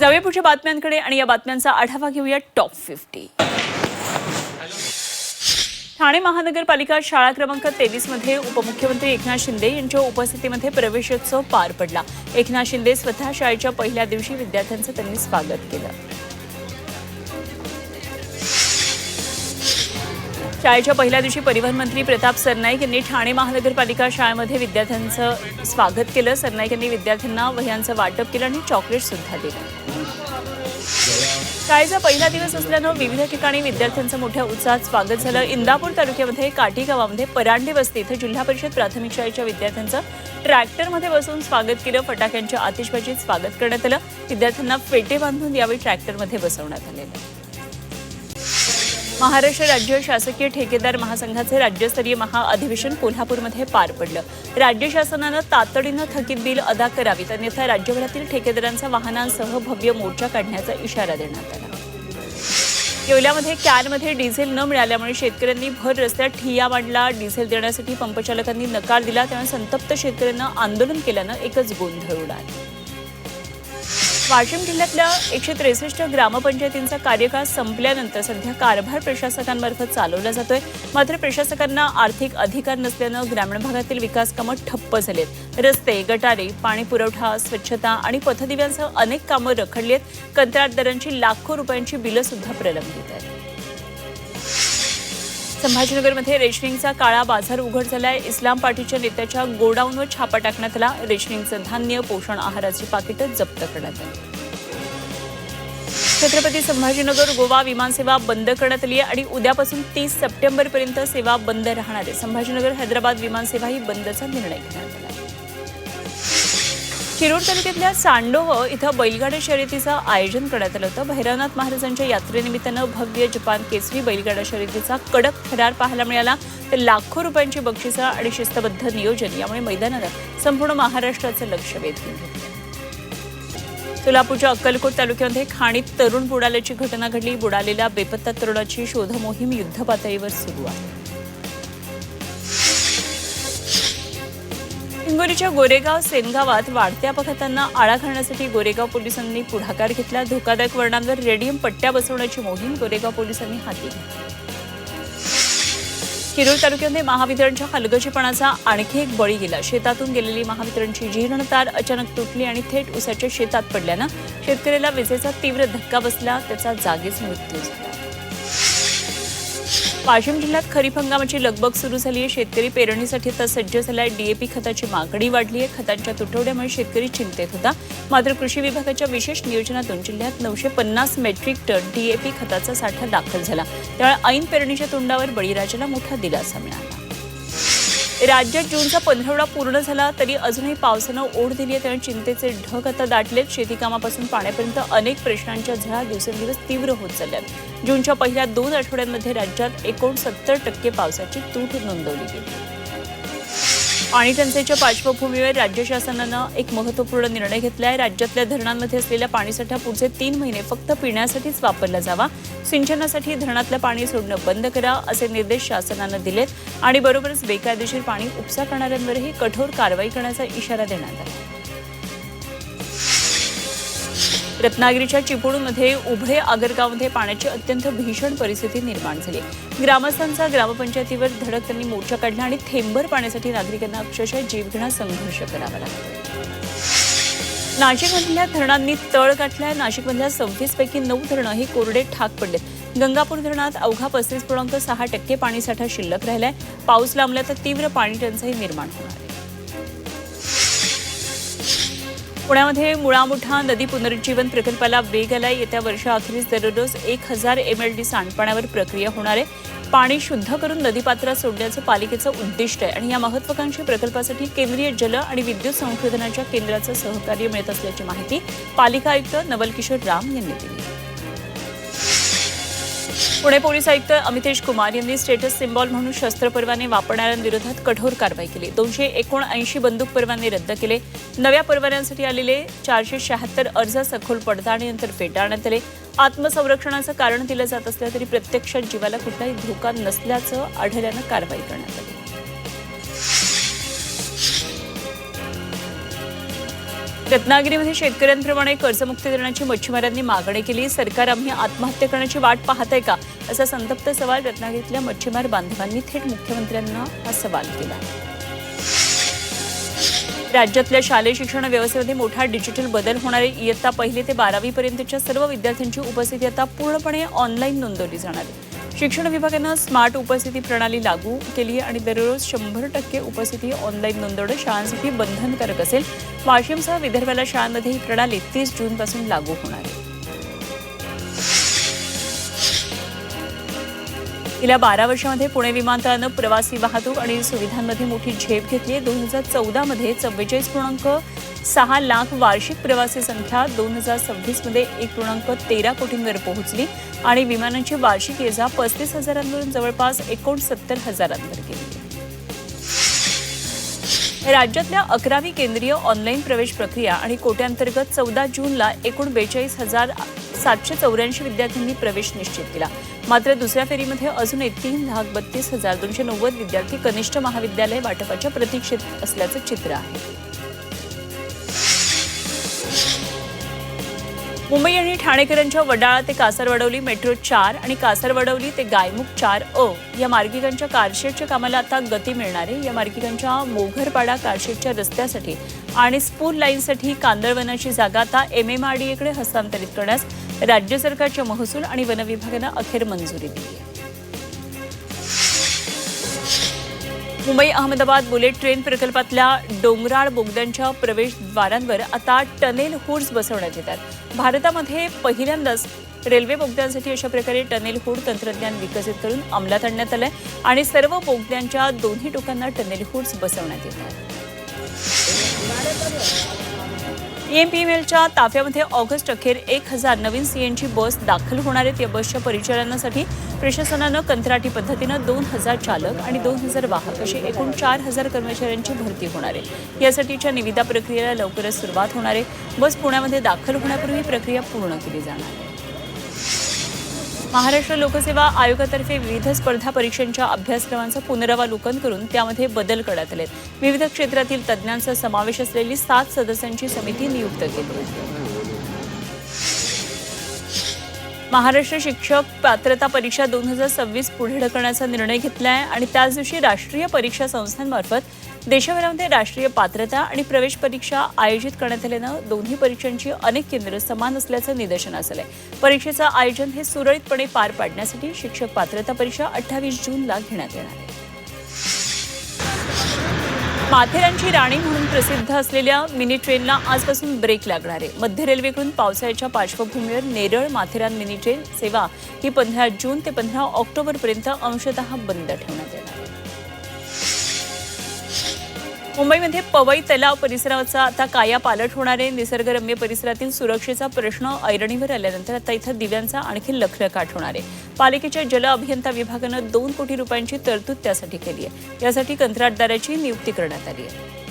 जाऊया पुढच्या बातम्यांकडे आणि या बातम्यांचा आढावा घेऊया टॉप 50. ठाणे महानगरपालिका शाळा क्रमांक 23 मध्ये उपमुख्यमंत्री एकनाथ शिंदे यांच्या उपस्थितीमध्ये प्रवेशोत्सव पार पडला. एकनाथ शिंदे स्वतः शाळेच्या पहिल्या दिवशी विद्यार्थ्यांचं त्यांनी स्वागत केलं. शाळेच्या पहिल्या दिवशी परिवहन मंत्री प्रताप सरनाईक यांनी ठाणे महानगरपालिका शाळेमध्ये विद्यार्थ्यांचं स्वागत केलं. सरनाईक यांनी विद्यार्थ्यांना वह्यांचं वाटप केलं आणि चॉकलेट सुद्धा दिलं. शाळेचा पहिला दिवस असल्यानं विविध ठिकाणी विद्यार्थ्यांचं मोठ्या उत्साहात स्वागत झालं. इंदापूर तालुक्यामध्ये काठी गावामध्ये परांडे वस्ती इथं जिल्हा परिषद प्राथमिक शाळेच्या विद्यार्थ्यांचं ट्रॅक्टरमध्ये बसून स्वागत केलं. फटाक्यांच्या आतिषबाजीत स्वागत करण्यात आलं. विद्यार्थ्यांना फेटे बांधून यावेळी ट्रॅक्टरमध्ये बसवण्यात आलेलं. महाराष्ट्र राज्य शासकीय ठेकेदार महासंघाचे राज्यस्तरीय महाअधिवेशन कोल्हापूरमध्ये पार पडलं. राज्य शासनानं तातडीनं थकीत बिल अदा करावीत, अन्यथा राज्यभरातील ठेकेदारांचा वाहनांसह भव्य मोर्चा काढण्याचा इशारा देण्यात आला. येवल्यामध्ये कॅनमध्ये डिझेल न मिळाल्यामुळे शेतकऱ्यांनी भर रस्त्यात ठिय्या मांडला. डिझेल देण्यासाठी पंपचालकांनी नकार दिला. त्यामुळे संतप्त शेतकऱ्यांना आंदोलन केल्यानं एकच गोंधळ उडाला. वाशिम जिल्ह्यातल्या 163 ग्रामपंचायतींचा कार्यकाळ संपल्यानंतर सध्या कारभार प्रशासकांमार्फत चालवला जातोय. मात्र प्रशासकांना आर्थिक अधिकार नसल्यानं ग्रामीण भागातील विकास कामं ठप्प झालेत. रस्ते, गटारे, पाणी पुरवठा, स्वच्छता आणि पथदिव्यांसह अनेक कामं रखडली आहेत. कंत्राटदारांची लाखो रुपयांची बिलं सुद्धा प्रलंबित आहेत. संभाजीनगरमध्ये रेशनिंगचा काळा बाजार उघड झालाय. इस्लाम पार्टीच्या नेत्याच्या गोडाऊनवर छापा टाकण्यात आला. रेशनिंगचं धान्य, पोषण आहाराची पाकिटं जप्त करण्यात आली. छत्रपती संभाजीनगर गोवा विमानसेवा बंद करण्यात आली आहे आणि उद्यापासून 30 सप्टेंबरपर्यंत सेवा बंद राहणार आहे. संभाजीनगर हैदराबाद विमानसेवाही बंदचा निर्णय घेण्यात आला. शिरूर तालुक्यातल्या सांडोह इथं बैलगाडा शर्यतीचं आयोजन करण्यात आलं होतं. भैरवनाथ महाराजांच्या यात्रेनिमित्तानं भव्य जपान केसरी बैलगाडा शर्यतीचा कडक थरार पाहायला मिळाला. तर लाखो रुपयांची बक्षिसं आणि शिस्तबद्ध नियोजन यामुळे मैदानाला संपूर्ण महाराष्ट्राचं लक्ष वेधून घेतलं. सोलापूरच्या अक्कलकोट तालुक्यामध्ये खाणीत तरुण बुडाल्याची घटना घडली. बुडालेल्या बेपत्ता तरुणाची शोध मोहीम युद्धपातळीवर सुरू आहे. हिंगोलीच्या गोरेगाव सेनगावात वाढत्या अपघातांना आळा घालण्यासाठी गोरेगाव पोलिसांनी पुढाकार घेतला. धोकादायक वळणांवर रेडियम पट्ट्या बसवण्याची मोहीम गोरेगाव पोलिसांनी हाती घेतली. शिरूर तालुक्यामध्ये महावितरणच्या हलगर्जीपणाचा आणखी एक बळी गेला. शेतातून गेलेली महावितरणची जीर्ण तार अचानक तुटली आणि थेट उसाच्या शेतात पडल्यानं शेतकऱ्याला विजेचा तीव्र धक्का बसला. त्याचा जागीच मृत्यू झाला. वाशिम जिल्ह्यात खरीप हंगामाची लगबग सुरू झाली आहे. शेतकरी पेरणीसाठी आता सज्ज झालाय. डीएपी खताची मागणी वाढली आहे. खतांच्या तुटवड्यामुळे शेतकरी चिंतेत होता. मात्र कृषी विभागाच्या विशेष नियोजनातून जिल्ह्यात 950 मेट्रिक टन डीएपी खताचा साठा दाखल झाला. त्यामुळे ऐन पेरणीच्या तोंडावर बळीराजाला मोठा दिलासा मिळाला. राज्यात जूनचा 15 पूर्ण झाला तरी अजूनही पावसानं ओढ दिली आहे. त्यामुळे चिंतेचे ढग आता दाटलेत. शेती कामापासून पाण्यापर्यंत अनेक प्रश्नांच्या झळा दिवसेंदिवस तीव्र होत चालल्यात. जूनच्या पहिल्या 2 आठवड्यांमध्ये राज्यात 69% पावसाची तूट नोंदवली गेली. पाणी टंचाईच्या पार्श्वभूमीवर राज्य शासनानं एक महत्त्वपूर्ण निर्णय घेतला आहे. राज्यातल्या धरणांमध्ये असलेला पाणीसाठा पुढचे 3 महिने फक्त पिण्यासाठीच वापरला जावा. सिंचनासाठी धरणातलं पाणी सोडणं बंद करा असे निर्देश शासनानं दिलेत आणि बरोबरच बेकायदेशीर पाणी उपसा करणाऱ्यांवरही कठोर कारवाई करण्याचा इशारा देण्यात आला. रत्नागिरीच्या चिपळूणमध्ये उभय आगरगावमध्ये पाण्याची अत्यंत भीषण परिस्थिती निर्माण झाली. ग्रामस्थांचा ग्रामपंचायतीवर धडक मोर्चा काढला आणि थेंबर पाण्यासाठी नागरिकांना अक्षरशः जीवघेणा संघर्ष करावा लागला. नाशिकमधल्या धरणांनी तळ गाठलाय. नाशिकमधल्या 26 पैकी 9 धरणं ही कोरडे ठाक पडलेत. गंगापूर धरणात अवघा 35.6% पाणीसाठा शिल्लक राहिलाय. पाऊस लांबला तर तीव्र पाणी टंचाई निर्माण होणार आहे. पुण्यामध्ये मुळामुठा नदी पुनरुज्जीवन प्रकल्पाला वेग आलाय. येत्या वर्षाअखेरीस दररोज 1000 MLD सांडपाण्यावर प्रक्रिया होणार आहे. पाणी शुद्ध करून नदीपात्रात सोडण्याचं पालिकेचं उद्दिष्ट आहे आणि या महत्त्वाकांक्षी प्रकल्पासाठी केंद्रीय जल आणि विद्युत संशोधनाच्या केंद्राचं सहकार्य मिळत असल्याची माहिती पालिका आयुक्त नवल किशोर राम यांनी दिली. पुणे पोलीस आयुक्त अमितेश कुमार यांनी स्टेटस सिम्बॉल म्हणून शस्त्र परवाने वापरणाऱ्यांविरोधात कठोर कारवाई केली. 279 बंदूक परवाने रद्द केले. नव्या परवान्यांसाठी आलेले 476 अर्ज सखोल पडताळणीनंतर फेटाळण्यात आले. आत्मसंरक्षणाचं कारण दिलं जात असलं तरी प्रत्यक्षात जीवाला कुठलाही धोका नसल्याचं आढळल्यानं कारवाई करण्यात आली. रत्नागिरीमध्ये शेतकऱ्यांप्रमाणे कर्जमुक्ती देण्याची मच्छीमारांनी मागणी केली. सरकार आम्ही आत्महत्या करण्याची वाट पाहत आहे का, असा संतप्त सवाल रत्नागिरीतल्या मच्छीमार बांधवांनी थेट मुख्यमंत्र्यांना हा सवाल केला. राज्यातल्या शालेय शिक्षण व्यवस्थेमध्ये मोठा डिजिटल बदल होणार आहे. इयत्ता 1 ते 12वी पर्यंतच्या सर्व विद्यार्थ्यांची उपस्थिती आता पूर्णपणे ऑनलाईन नोंदवली जाणार आहे. शिक्षण विभागानं स्मार्ट उपस्थिती प्रणाली लागू केली आहे आणि दररोज 100% उपस्थिती ऑनलाईन नोंदवणं शाळांसाठी बंधनकारक असेल. वाशिमसह विदर्भाला शाळांमध्ये ही प्रणाली 30 जूनपासून लागू होणार आहे. गेल्या 12 वर्षांमध्ये पुणे विमानतळानं प्रवासी वाहतूक आणि सुविधांमध्ये मोठी झेप घेतली आहे. 2014मध्ये 44.6 लाख वार्षिक प्रवासी संख्या 2026मध्ये 1.13 कोटींवर पोहोचली आणि विमानांची वार्षिक ये-जा 35,000वरून जवळपास 69,000वर गेली. राज्यातल्या 11वी केंद्रीय ऑनलाईन प्रवेश प्रक्रिया आणि कोट्यांतर्गत 14 जूनला एकूण 42,784 विद्यार्थ्यांनी प्रवेश निश्चित केला. मात्र दुसऱ्या फेरीमध्ये अजूनही 3,32,290 विद्यार्थी कनिष्ठ महाविद्यालय वाटपाच्या प्रतीक्षेत असल्याचं चित्र आहे. मुंबई आणि ठाणेकरांच्या वडाळा ते कासारवडवली मेट्रो 4 आणि कासारवडवली ते गायमुख 4A या मार्गिकांच्या कारशेडच्या कामाला आता गती मिळणार आहे. या मार्गिकांच्या मोघरपाडा कारशेडच्या रस्त्यासाठी आणि स्पूल लाईनसाठी कांदळवनाची जागा आता MMRDAकडे हस्तांतरित करण्यास राज्य सरकारच्या महसूल आणि वन विभागानं अखेर मंजुरी दिली आहे. मुंबई अहमदाबाद बुलेट ट्रेन प्रकल्पातल्या डोंगराळ बोगद्यांच्या प्रवेशद्वारांवर आता टनेल हुड्स बसवण्यात येतात. भारतामध्ये पहिल्यांदाच रेल्वे बोगद्यांसाठी अशा प्रकारे टनेल हुड तंत्रज्ञान विकसित करून अंमलात आणण्यात आलंय आणि सर्व बोगद्यांच्या दोन्ही टोकांना टनेल हुड्स बसवण्यात येतात. EMPMLच्या ताफ्यामध्ये ऑगस्ट अखेर 1,000 नवीन CNG बस दाखल होणार आहेत. या बसच्या परिचालनासाठी प्रशासनानं कंत्राटी पद्धतीनं 2,000 चालक आणि 2,000 वाहक अशी एकूण 4,000 कर्मचाऱ्यांची भरती होणार आहे. यासाठीच्या निविदा प्रक्रियेला लवकरच सुरुवात होणार आहे. बस पुण्यामध्ये दाखल होण्यापूर्वी प्रक्रिया पूर्ण केली जाणार आहे. महाराष्ट्र लोकसेवा आयोगातर्फे विविध स्पर्धा परीक्षांच्या अभ्यासक्रमांचं पुनरावलोकन करून त्यामध्ये बदल करण्यात आले. विविध क्षेत्रातील तज्ज्ञांचा समावेश असलेली 7 सदस्यांची समिती नियुक्त केली आहे. महाराष्ट्र शिक्षक पात्रता परीक्षा 2026 पुढे ढकलण्याचा निर्णय घेतला आहे आणि त्याच दिवशी राष्ट्रीय परीक्षा संस्थांमार्फत देशभरामध्ये राष्ट्रीय पात्रता आणि प्रवेश परीक्षा आयोजित करण्यात आल्यानं दोन्ही परीक्षांची अनेक केंद्र समान असल्याचं निदर्शनास आलंय. परीक्षेचं आयोजन हे सुरळीतपणे पार पाडण्यासाठी शिक्षक पात्रता परीक्षा 28 जूनला घेण्यात येणार आहे. माथेरानची राणी म्हणून प्रसिद्ध असलेल्या मिनी ट्रेनला आजपासून ब्रेक लागणार आहे. मध्य रेल्वेकडून पावसाळ्याच्या पार्श्वभूमीवर नेरळ माथेरान मिनी ट्रेन सेवा ही 15 जून ते 15 ऑक्टोबरपर्यंत अंशतः बंद ठेवण्यात येणार आहे. मुंबईमध्ये पवई तलाव परिसराचा आता कायापालट होणार आहे. निसर्गरम्य परिसरातील सुरक्षेचा प्रश्न ऐरणीवर आल्यानंतर आता इथं दिव्यांचा आणखी लखलखाट होणार आहे. पालिकेच्या जल अभियंता विभागानं 2 कोटी रुपयांची तरतूद त्यासाठी केली आहे. यासाठी कंत्राटदाराची नियुक्ती करण्यात आली आहे.